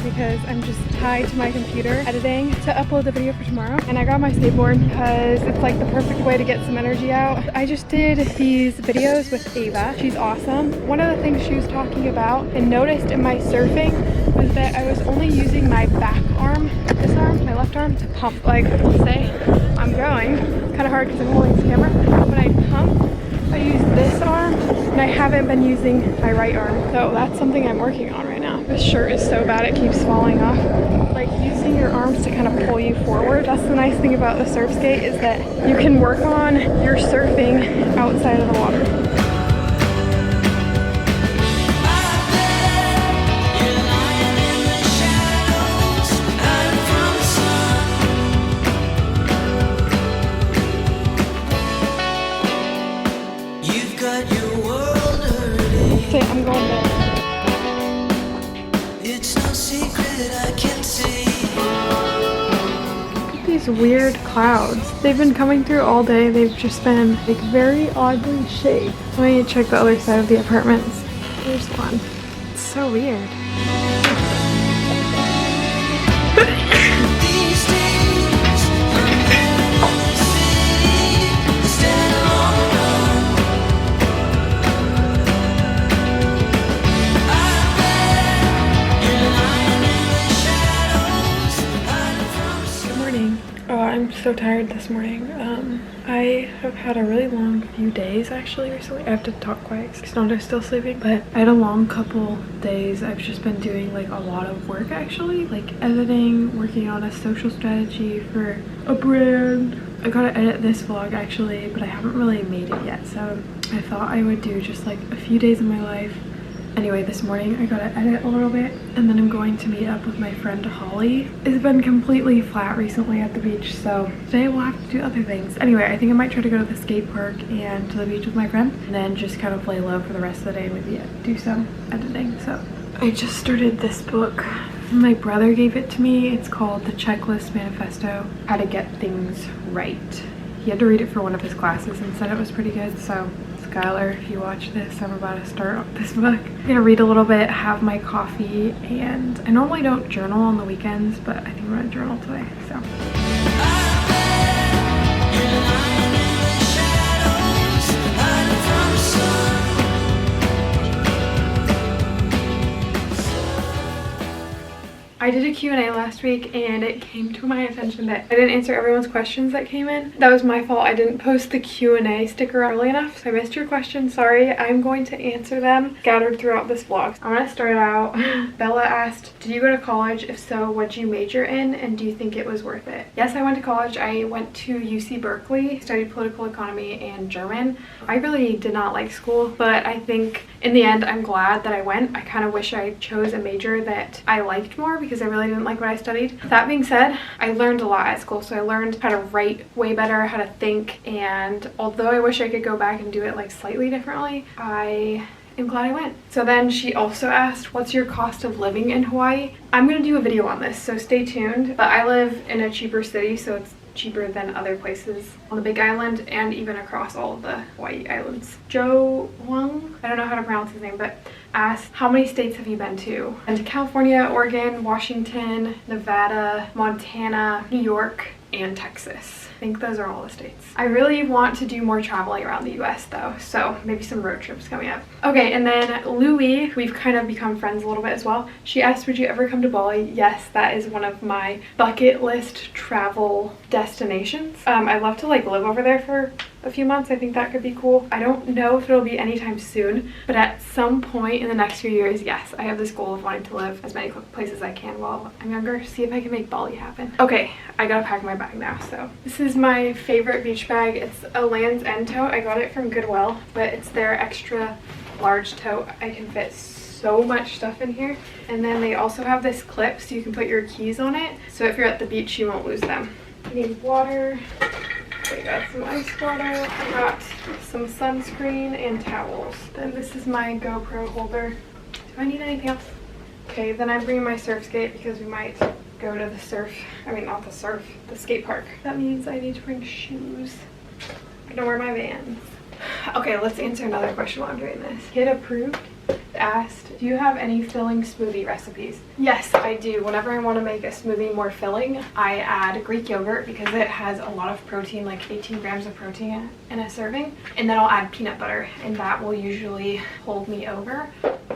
because I'm just tied to my computer editing to upload the video for tomorrow. And I got my skateboard because it's like the perfect way to get some energy out. I just did these videos with Ava. She's awesome. One of the things she was talking about and noticed in my surfing was that I was only using my back arm, this arm, my left arm, to pump. Like, say I'm going, it's kind of hard because I'm holding the camera. When I pump, I use this arm, and I haven't been using my right arm. So that's something I'm working on right now. This shirt is so bad, it keeps falling off. Like, using your arms to kind of pull you forward. That's the nice thing about the surf skate, is that you can work on your surfing outside of the water. I'm going there. It's no secret I can see. These weird clouds. They've been coming through all day. They've just been like very oddly shaped. Let me check the other side of the apartments. There's one. It's so weird. I'm so tired this morning. I have had a really long few days actually recently. I have to talk quiet because Nondo's still sleeping, but I had a long couple days. I've just been doing like a lot of work actually, like editing, working on a social strategy for a brand. I gotta edit this vlog actually, but I haven't really made it yet, so I thought I would do just like a few days of my life. Anyway, this morning I gotta edit a little bit, and then I'm going to meet up with my friend Holly. It's been completely flat recently at the beach, so today we'll have to do other things. Anyway, I think I might try to go to the skate park and to the beach with my friend, and then just kind of lay low for the rest of the day and maybe do some editing. So I just started this book. My brother gave it to me. It's called The Checklist Manifesto, How to Get Things Right. He had to read it for one of his classes and said it was pretty good, so Skylar, if you watch this, I'm about to start this book. I'm gonna read a little bit, have my coffee, and I normally don't journal on the weekends, but I think I'm gonna journal today, so. I did a Q&A last week, and it came to my attention that I didn't answer everyone's questions that came in. That was my fault. I didn't post the Q&A sticker early enough, so I missed your question. Sorry. I'm going to answer them scattered throughout this vlog. I'm gonna start out. Bella asked, did you go to college? If so, what'd you major in, and do you think it was worth it? Yes, I went to college. I went to UC Berkeley, studied political economy and German. I really did not like school, but I think in the end, I'm glad that I went. I kind of wish I chose a major that I liked more because I really didn't like what I studied. That being said, I learned a lot at school, so I learned how to write way better, how to think, and although I wish I could go back and do it like slightly differently, I am glad I went. So then she also asked, what's your cost of living in Hawaii? I'm gonna do a video on this, so stay tuned. But I live in a cheaper city, so it's cheaper than other places on the Big Island and even across all of the Hawaii Islands. Joe Wong, I don't know how to pronounce his name, but asked, how many states have you been to? Been to California, Oregon, Washington, Nevada, Montana, New York, and Texas. I think those are all the states. I really want to do more traveling around the US though, so maybe some road trips coming up. Okay, and then Louie, we've kind of become friends a little bit as well. She asked, would you ever come to Bali? Yes, that is one of my bucket list travel destinations. I'd love to like live over there for a few months. I think that could be cool. I don't know if it'll be anytime soon, but at some point in the next few years, yes, I have this goal of wanting to live as many places as I can while I'm younger. See if I can make Bali happen. Okay, I gotta pack my bag now. So this is my favorite beach bag. It's a Land's End tote. I got it from Goodwill, but it's their extra large tote. I can fit so much stuff in here. And then they also have this clip so you can put your keys on it, so if you're at the beach you won't lose them. I need water. I got some ice water, I got some sunscreen and towels. Then this is my GoPro holder. Do I need anything else? Okay, then I'm bringing my surf skate because we might go to the skate park. That means I need to bring shoes. I'm gonna wear my Vans. Okay, let's answer another question while I'm doing this. Kid approved? Asked, do you have any filling smoothie recipes? Yes, I do. Whenever I want to make a smoothie more filling, I add Greek yogurt because it has a lot of protein, like 18 grams of protein in a serving. And then I'll add peanut butter, and that will usually hold me over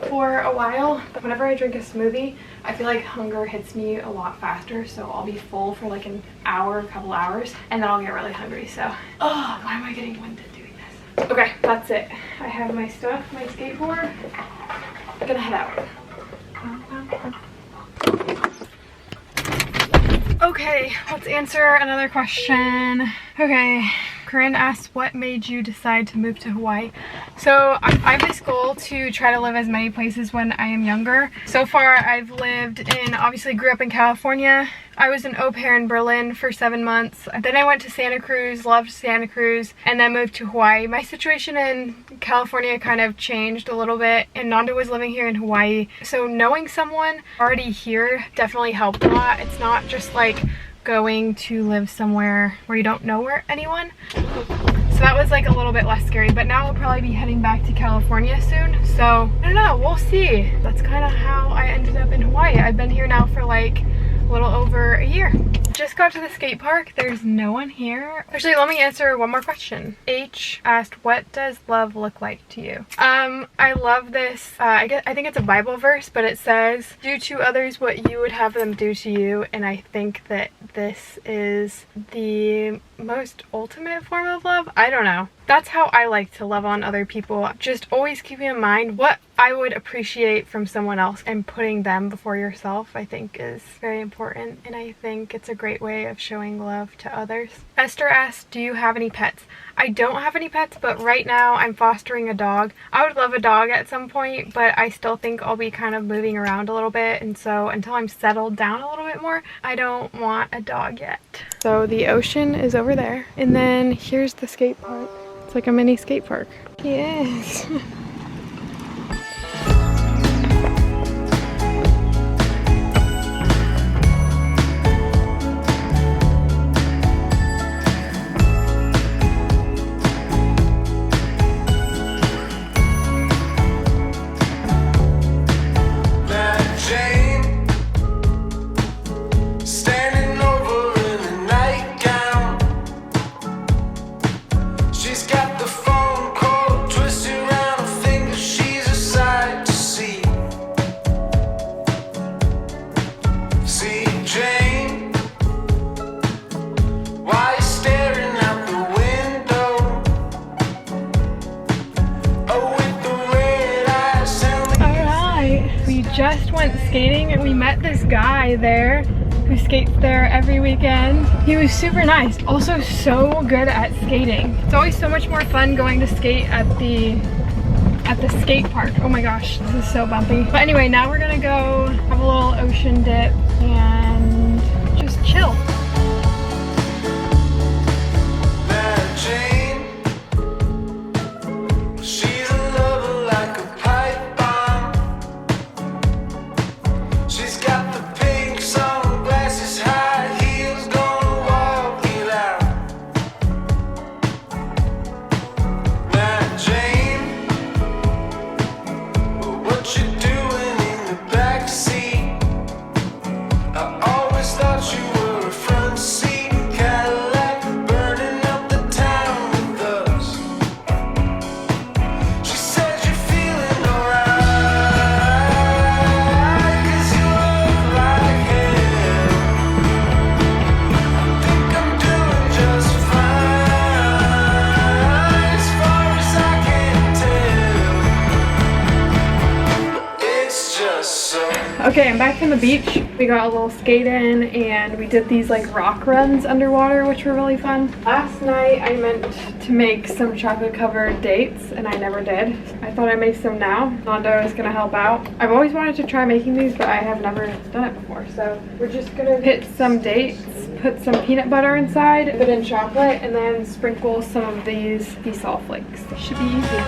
for a while. But whenever I drink a smoothie, I feel like hunger hits me a lot faster, so I'll be full for like an hour, a couple hours, and then I'll get really hungry. So, oh, why am I getting winded doing this? Okay, that's it. I have my stuff, my skateboard. I'm gonna head out. Okay, let's answer another question. Okay, Corinne asked, what made you decide to move to Hawaii? So I have this goal to try to live as many places when I am younger. So far I've lived in, obviously grew up in California. I was an au pair in Berlin for 7 months. Then I went to Santa Cruz, loved Santa Cruz, and then moved to Hawaii. My situation in California kind of changed a little bit, and Nanda was living here in Hawaii. So knowing someone already here definitely helped a lot. It's not just like going to live somewhere where you don't know anyone. So that was like a little bit less scary, but now I'll probably be heading back to California soon. So I don't know, we'll see. That's kind of how I ended up in Hawaii. I've been here now for like a little over a year. Just got to the skate park. There's no one here. Actually, let me answer one more question. H asked, what does love look like to you? I love this. I think it's a Bible verse, but it says, do to others what you would have them do to you. And I think that this is the most ultimate form of love. I don't know. That's how I like to love on other people. Just always keeping in mind what I would appreciate from someone else, and putting them before yourself, I think, is very important. And I think it's a great way of showing love to others. Esther asked, do you have any pets? I don't have any pets, but right now I'm fostering a dog. I would love a dog at some point, but I still think I'll be kind of moving around a little bit. And so until I'm settled down a little bit more, I don't want a dog yet. So the ocean is over there. And then here's the skate park. It's like a mini skate park. Yes. Just went skating and we met this guy there who skates there every weekend. He was super nice, also so good at skating. It's always so much more fun going to skate at the skate park. Oh my gosh, this is so bumpy. But anyway, now we're gonna go have a little ocean dip and just chill. Okay, I'm back from the beach. We got a little skate in and we did these like rock runs underwater, which were really fun. Last night I meant to make some chocolate covered dates and I never did. I thought I'd make some now. Nando is gonna help out. I've always wanted to try making these, but I have never done it before. So we're just gonna hit some dates, put some peanut butter inside, put in chocolate, and then sprinkle some of these sea salt flakes. Should be easy.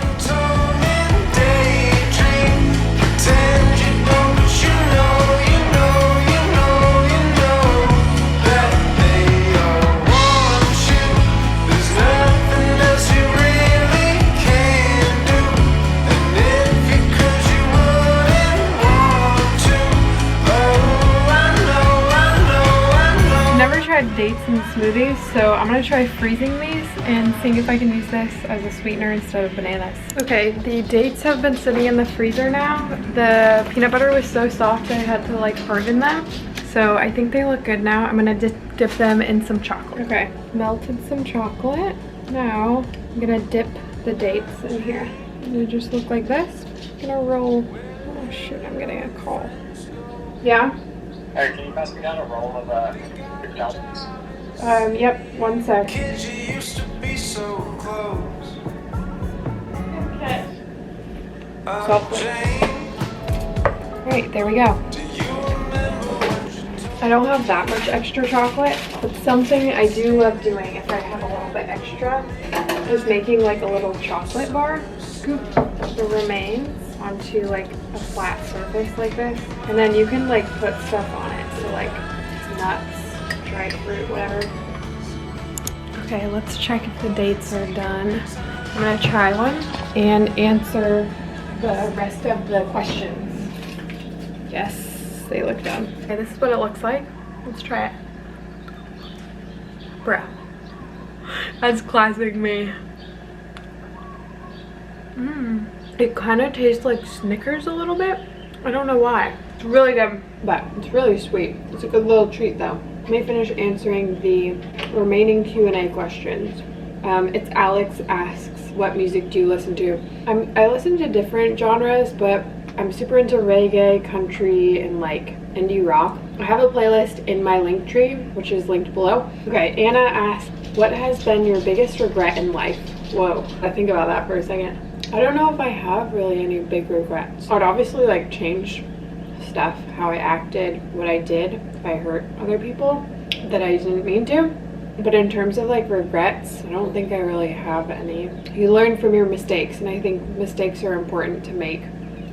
tried dates and smoothies, so I'm gonna try freezing these and seeing if I can use this as a sweetener instead of bananas. Okay, the dates have been sitting in the freezer now. The peanut butter was so soft I had to like harden them. So I think they look good now. I'm gonna dip them in some chocolate. Okay, melted some chocolate. Now I'm gonna dip the dates in here. They just look like this. I'm gonna roll. Oh shoot, I'm getting a call. Yeah? Hey, can you pass me down a roll of McDonald's? Yep, one sec. Kids, you used to be so close. Okay. Jane, Alright, there we go. do you remember what you told I don't have that much extra chocolate, but something I do love doing if I have a little bit extra is making like a little chocolate bar. Scoop the remains onto like a flat surface like this, and then you can like put stuff on it, so like nuts, dried fruit, whatever. Okay, let's check if the dates are done. I'm gonna try one and answer the rest of the questions. Yes, they look done. Okay, this is what it looks like. Let's try it. Bruh. That's classic me. It kind of tastes like Snickers a little bit. I don't know why. It's really good, but it's really sweet. It's a good little treat though. Let me finish answering the remaining Q&A questions. It's Alex asks, what music do you listen to? I listen to different genres, but I'm super into reggae, country, and like indie rock. I have a playlist in my link tree, which is linked below. Okay, Anna asked, what has been your biggest regret in life? Whoa, I think about that for a second. I don't know if I have really any big regrets. I'd obviously like change stuff, how I acted, what I did, if I hurt other people that I didn't mean to. But in terms of like regrets, I don't think I really have any. You learn from your mistakes, and I think mistakes are important to make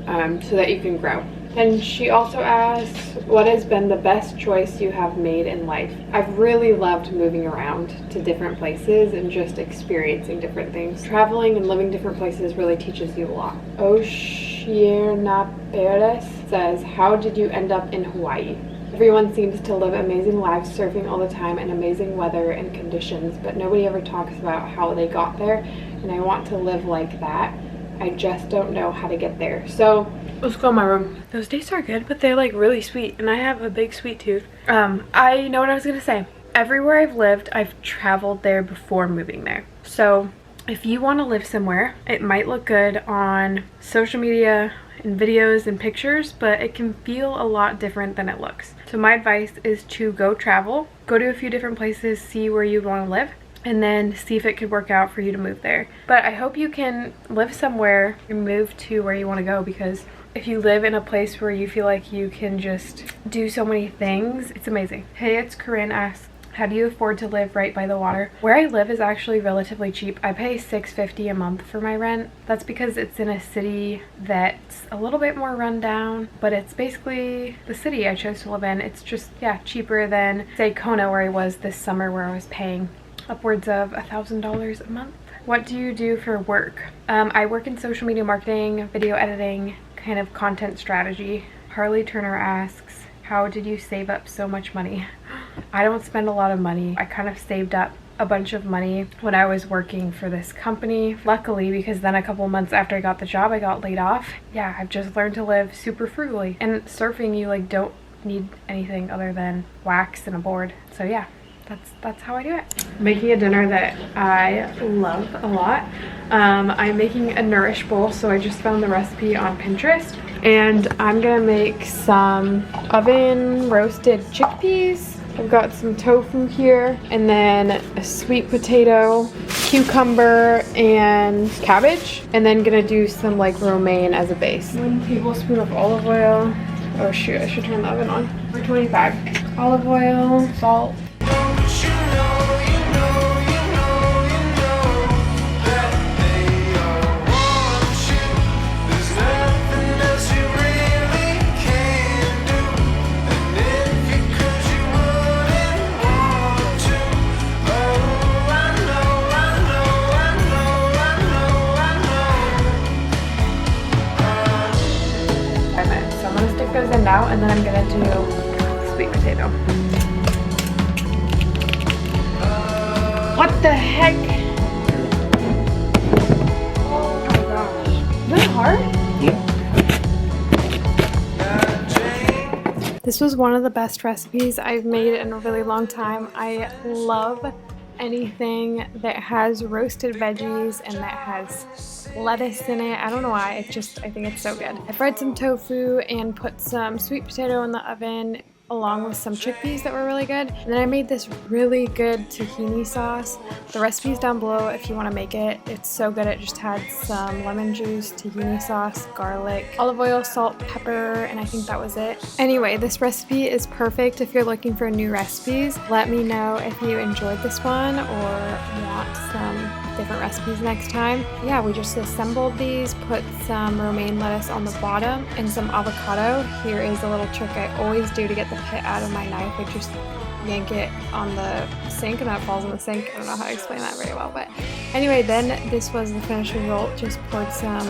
so that you can grow. And she also asks, what has been the best choice you have made in life? I've really loved moving around to different places and just experiencing different things. Traveling and living different places really teaches you a lot. Oshierna Perez says, how did you end up in Hawaii? Everyone seems to live amazing lives surfing all the time in amazing weather and conditions, but nobody ever talks about how they got there, and I want to live like that. I just don't know how to get there. So let's go in my room. Those dates are good, but they're like really sweet, and I have a big sweet tooth. I know what I was gonna say. Everywhere I've lived, I've traveled there before moving there. So if you want to live somewhere, it might look good on social media and videos and pictures, but it can feel a lot different than it looks. So my advice is to go travel, go to a few different places, see where you want to live, and then see if it could work out for you to move there. But I hope you can live somewhere and move to where you want to go, because if you live in a place where you feel like you can just do so many things, it's amazing. Hey, it's Corinne asks, how do you afford to live right by the water? Where I live is actually relatively cheap. I pay $6.50 a month for my rent. That's because it's in a city that's a little bit more run down, but it's basically the city I chose to live in. It's just, yeah, cheaper than say Kona, where I was this summer, where I was paying upwards of $1,000 a month. What do you do for work? I work in social media marketing, video editing, kind of content strategy. Harley Turner asks, how did you save up so much money? I don't spend a lot of money. I kind of saved up a bunch of money when I was working for this company. Luckily, because then a couple months after I got the job, I got laid off. Yeah, I've just learned to live super frugally. And surfing, you like don't need anything other than wax and a board. So yeah. That's how I do it. Making a dinner that I love a lot. I'm making a Nourish bowl, so I just found the recipe on Pinterest, and I'm gonna make some oven roasted chickpeas. I've got some tofu here, and then a sweet potato, cucumber, and cabbage, and then gonna do some like romaine as a base. 1 tablespoon of olive oil. Oh shoot, I should turn the oven on. 425. Olive oil, salt. Now, and then I'm gonna do sweet potato. What the heck? Oh my gosh. Is that hard? This was one of the best recipes I've made in a really long time. I love anything that has roasted veggies and that has lettuce in it. I don't know why, I think it's so good. I fried some tofu and put some sweet potato in the oven along with some chickpeas that were really good. And then I made this really good tahini sauce. The recipe's down below if you want to make it. It's so good. It just had some lemon juice, tahini sauce, garlic, olive oil, salt, pepper, and I think that was it. Anyway, this recipe is perfect if you're looking for new recipes. Let me know if you enjoyed this one or want some different recipes next time. Yeah, we just assembled these, put some romaine lettuce on the bottom and some avocado. Here is a little trick I always do to get the pit out of my knife. I just yank it on the sink and that falls in the sink. I don't know how to explain that very well, but anyway, then this was the finished result. Just poured some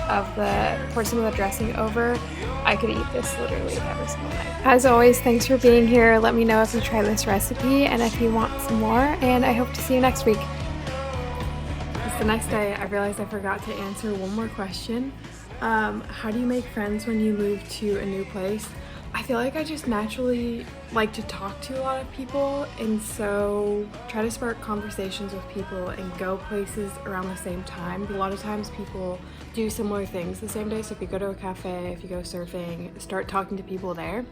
of the dressing over. I could eat this literally every single night. As always, thanks for being here. Let me know if you try this recipe and if you want some more, and I hope to see you next week. It's the next day. I realized I forgot to answer one more question. How do you make friends when you move to a new place? I feel like I just naturally like to talk to a lot of people, and so try to spark conversations with people and go places around the same time. A lot of times people do similar things the same day, so if you go to a cafe, if you go surfing, start talking to people there.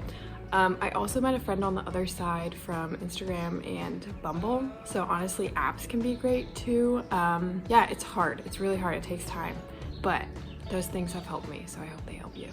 I also met a friend on the other side from Instagram and Bumble, so honestly apps can be great too. Yeah, it's hard. It's really hard. It takes time, but those things have helped me, so I hope they help you.